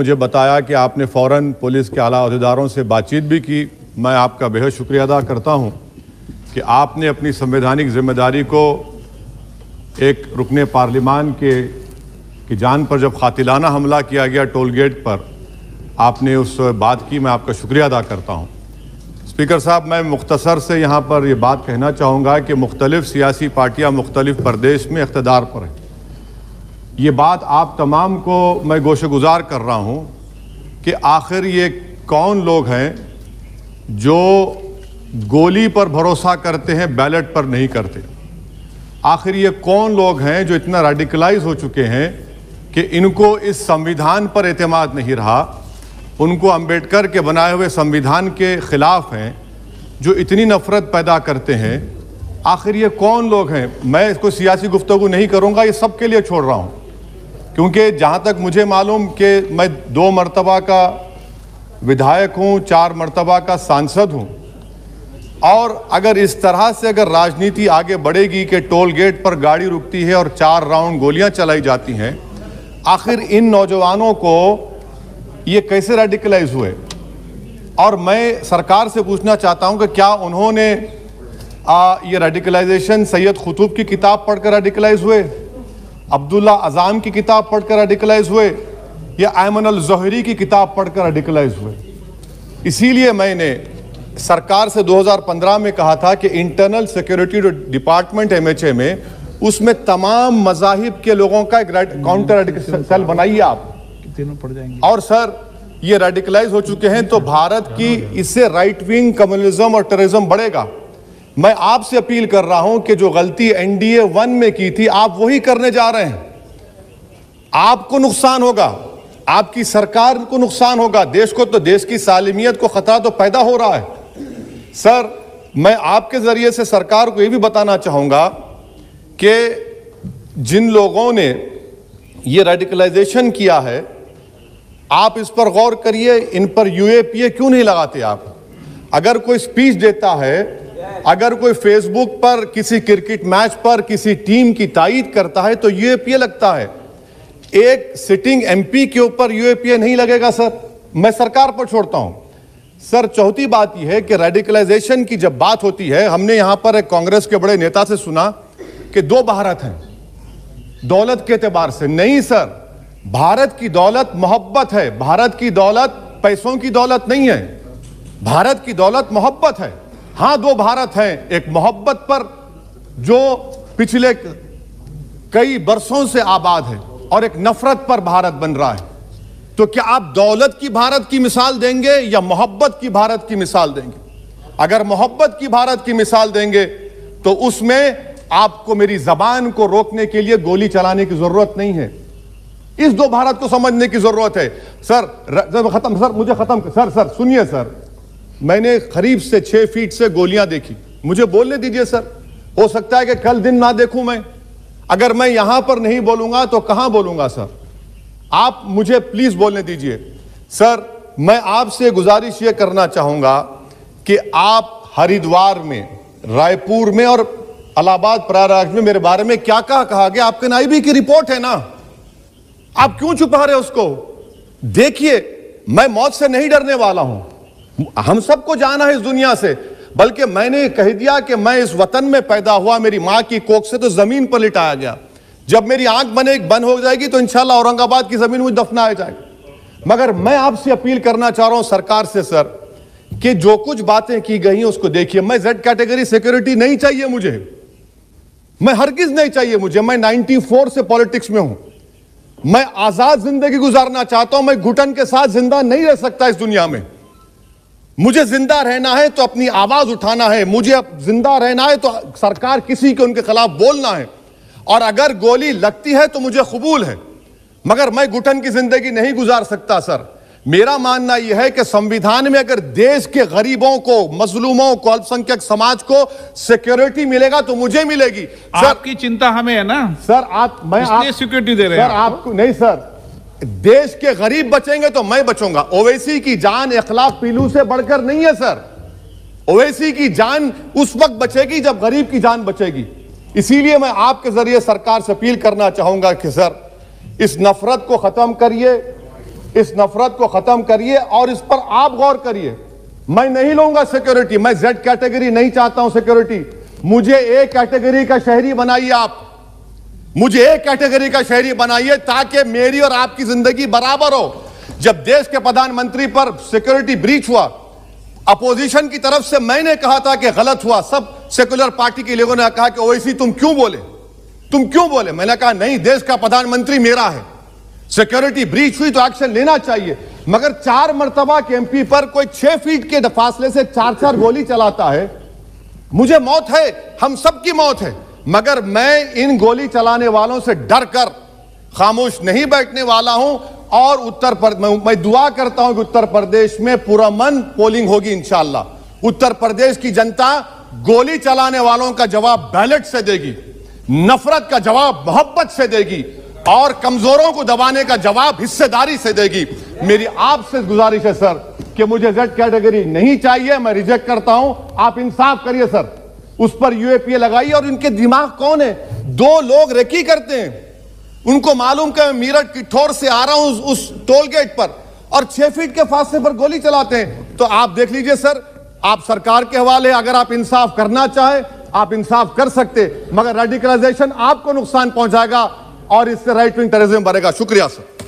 मुझे बताया कि आपने फ़ौरन पुलिस के आला अहदेदारों से बातचीत भी की। मैं आपका बेहद शुक्रिया अदा करता हूं कि आपने अपनी संवैधानिक जिम्मेदारी को एक रुकने पार्लिमान की जान पर जब कातिलाना हमला किया गया टोल गेट पर, आपने उस बात की, मैं आपका शुक्रिया अदा करता हूं। स्पीकर साहब, मैं मुख्तसर से यहाँ पर ये बात कहना चाहूँगा कि मुख्तलिफ सियासी पार्टियाँ मुख्तलिफ प्रदेश में इख्तिदार पर हैं। ये बात आप तमाम को मैं गोशेगुजार कर रहा हूँ कि आखिर ये कौन लोग हैं जो गोली पर भरोसा करते हैं, बैलेट पर नहीं करते। आखिर ये कौन लोग हैं जो इतना रेडिकलाइज हो चुके हैं कि इनको इस संविधान पर एतमाद नहीं रहा, उनको अंबेडकर के बनाए हुए संविधान के खिलाफ हैं, जो इतनी नफरत पैदा करते हैं। आखिर ये कौन लोग हैं? मैं इसको सियासी गुफ्तगू नहीं करूंगा, ये सबके लिए छोड़ रहा हूं, क्योंकि जहाँ तक मुझे मालूम कि मैं 2 मरतबा का विधायक हूँ, 4 मरतबा का सांसद हूँ, और अगर इस तरह से अगर राजनीति आगे बढ़ेगी कि टोल गेट पर गाड़ी रुकती है और 4 राउंड गोलियां चलाई जाती हैं, आखिर इन नौजवानों को ये कैसे रेडिकलाइज हुए? और मैं सरकार से पूछना चाहता हूं कि क्या उन्होंने ये रेडिकलाइजेशन सैयद कुतुब की किताब पढ़कर रेडिकलाइज हुए, अब्दुल्ला अज़ाम की किताब पढ़कर रेडिकलाइज हुए, या अयमन अल ज़ोहरी की किताब पढ़कर रेडिकलाइज हुए? इसीलिए मैंने सरकार से 2015 में कहा था कि इंटरनल सिक्योरिटी डिपार्टमेंट MHA में, उसमें तमाम मज़ाहिब के लोगों का एक काउंटर रेडिकल सेल बनाइए आप, तीनों पड़ जाएंगे। और सर, ये रेडिकलाइज हो चुके हैं तो भारत की इससे राइट विंग कम्युनिज्म और टेररिज्म बढ़ेगा। मैं आपसे अपील कर रहा हूं कि जो गलती NDA 1 में की थी, आप वही करने जा रहे हैं। आपको नुकसान होगा, आपकी सरकार को नुकसान होगा, देश को तो, देश की सालिमियत को खतरा तो पैदा हो रहा है। सर, मैं आपके जरिए से सरकार को यह भी बताना चाहूंगा कि जिन लोगों ने ये रेडिकलाइजेशन किया है, आप इस पर गौर करिए, इन पर UAPA क्यों नहीं लगाते आप? अगर कोई स्पीच देता है, अगर कोई फेसबुक पर किसी क्रिकेट मैच पर किसी टीम की तायीद करता है तो UAPA लगता है। एक सिटिंग MP के ऊपर UAPA नहीं लगेगा सर। मैं सरकार पर छोड़ता हूं। सर, चौथी बात यह है कि रेडिकलाइजेशन की जब बात होती है, हमने यहां पर एक कांग्रेस के बड़े नेता से सुना कि 2 भारत हैं दौलत के एतबार से। नहीं सर, भारत की दौलत मोहब्बत है। भारत की दौलत पैसों की दौलत नहीं है, भारत की दौलत मोहब्बत है। हां, 2 भारत हैं, एक मोहब्बत पर जो पिछले कई बरसों से आबाद है, और एक नफरत पर भारत बन रहा है। तो क्या आप दौलत की भारत की मिसाल देंगे या मोहब्बत की भारत की मिसाल देंगे? अगर मोहब्बत की भारत की मिसाल देंगे तो उसमें आपको मेरी जबान को रोकने के लिए गोली चलाने की जरूरत नहीं है। इस 2 भारत को समझने की जरूरत है। सर, खत्म सर, मुझे खत्म सर सुनिए सर, मैंने करीब से 6 फीट से गोलियां देखी, मुझे बोलने दीजिए सर। हो सकता है कि कल दिन ना देखूं मैं। अगर मैं यहां पर नहीं बोलूंगा तो कहां बोलूंगा सर? आप मुझे प्लीज बोलने दीजिए। सर, मैं आपसे गुजारिश यह करना चाहूंगा कि आप हरिद्वार में, रायपुर में और इलाहाबाद प्रयागराज में मेरे बारे में क्या कहा गया, आपके नायबी की रिपोर्ट है ना, आप क्यों छुपा रहे उसको? देखिए, मैं मौत से नहीं डरने वाला हूं, हम सबको जाना है इस दुनिया से, बल्कि मैंने कह दिया कि मैं इस वतन में पैदा हुआ, मेरी मां की कोख से तो जमीन पर लिटाया गया। जब मेरी आंख बंद हो जाएगी तो इंशाल्लाह औरंगाबाद की जमीन मुझे दफनाया जाएगा। मगर मैं आपसे अपील करना चाह रहा हूं सरकार से सर, कि जो कुछ बातें की गई हैं उसको देखिए। मैं Z कैटेगरी सिक्योरिटी नहीं चाहिए मुझे, मैं हरगिज नहीं चाहिए मुझे। मैं 94 से पॉलिटिक्स में हूं, मैं आजाद जिंदगी गुजारना चाहता हूं। मैं घुटन के साथ जिंदा नहीं रह सकता इस दुनिया में। मुझे जिंदा रहना है तो अपनी आवाज उठाना है, मुझे जिंदा रहना है तो सरकार किसी के उनके खिलाफ बोलना है, और अगर गोली लगती है तो मुझे कबूल है, मगर मैं घुटन की जिंदगी नहीं गुजार सकता सर। मेरा मानना यह है कि संविधान में अगर देश के गरीबों को, मजलूमों को, अल्पसंख्यक समाज को सिक्योरिटी मिलेगा तो मुझे मिलेगी। सर, आपकी चिंता हमें है ना सर, मैं सिक्योरिटी दे रहे हैं सर आपको नहीं सर। देश के गरीब बचेंगे तो मैं बचूंगा। ओवैसी की जान इखलाक पीलू से बढ़कर नहीं है सर। ओवैसी की जान उस वक्त बचेगी जब गरीब की जान बचेगी। इसीलिए मैं आपके जरिए सरकार से अपील करना चाहूंगा कि सर, इस नफरत को खत्म करिए, इस नफरत को खत्म करिए और इस पर आप गौर करिए। मैं नहीं लूंगा सिक्योरिटी, मैं जेड कैटेगरी नहीं चाहता हूं सिक्योरिटी। मुझे ए कैटेगरी का शहरी बनाइए आप, मुझे ए कैटेगरी का शहरी बनाइए ताकि मेरी और आपकी जिंदगी बराबर हो। जब देश के प्रधानमंत्री पर सिक्योरिटी ब्रीच हुआ, अपोजिशन की तरफ से मैंने कहा था कि गलत हुआ, सब सेकुलर पार्टी के लोगों ने कहा कि ओवैसी तुम क्यों बोले। मैंने कहा नहीं, देश का प्रधानमंत्री मेरा है, सिक्योरिटी ब्रीच हुई तो एक्शन लेना चाहिए। मगर 4 मर्तबा के एमपी पर कोई 6 फीट के फासले से 4-4 गोली चलाता है। मुझे मौत है, हम सबकी मौत है, मगर मैं इन गोली चलाने वालों से डर कर खामोश नहीं बैठने वाला हूं। और मैं दुआ करता हूं कि उत्तर प्रदेश में पुरअमन पोलिंग होगी इंशाअल्लाह। उत्तर प्रदेश की जनता गोली चलाने वालों का जवाब बैलेट से देगी, नफरत का जवाब मोहब्बत से देगी और कमजोरों को दबाने का जवाब हिस्सेदारी से देगी। मेरी आपसे गुजारिश है सर कि मुझे जेड कैटेगरी नहीं चाहिए, मैं रिजेक्ट करता हूं। आप इंसाफ करिए सर, उस पर यूएपीए लगाइए। और इनके दिमाग कौन है? 2 लोग रेकी करते हैं, उनको मालूम कि मैं मीरठ किठौर से आ रहा हूं उस टोल गेट पर, और 6 फीट के फासले पर गोली चलाते हैं। तो आप देख लीजिए सर, आप सरकार के हवाले, अगर आप इंसाफ करना चाहें आप इंसाफ कर सकते, मगर रेडिकलाइजेशन आपको नुकसान पहुंचाएगा और इससे राइट विंग टेररिज्म बढ़ेगा। शुक्रिया सर।